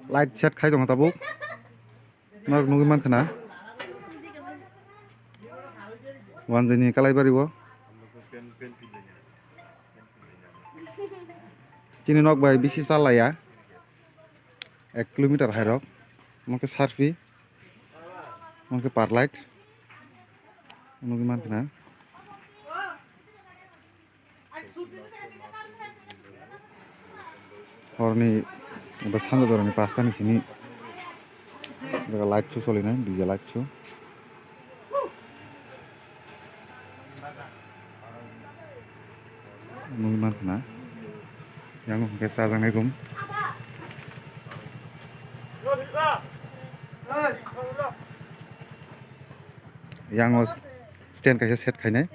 Light set khai dong tabuk. Nak nunggu man kena. Wan jeni kalai bari bo. Chini nok bai bisi sala ya. 1 kilometer hai rok. Mungkin sarfi. Mungkin par light. Nunggu man kena. Horni bas handa dorani pasta ni sini. Daga light chu soli na DJ light chu. Nunggu man kena. Yang mungkin sajang negum. Yang os stand kaisa set khainai.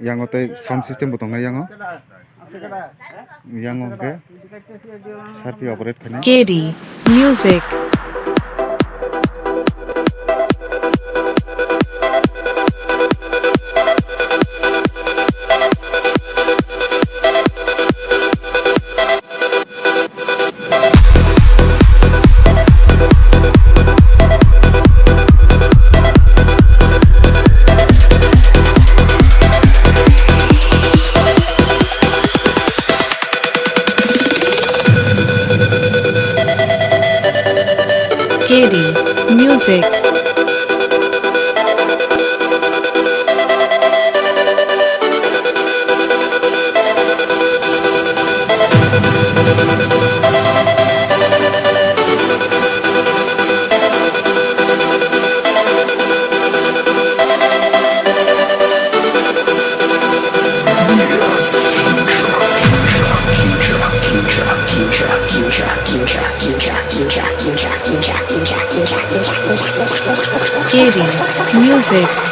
Yang ote sound system botong yang o. Yang oke. Sharpie operate khainai. KD Music. KD Music. KD Music.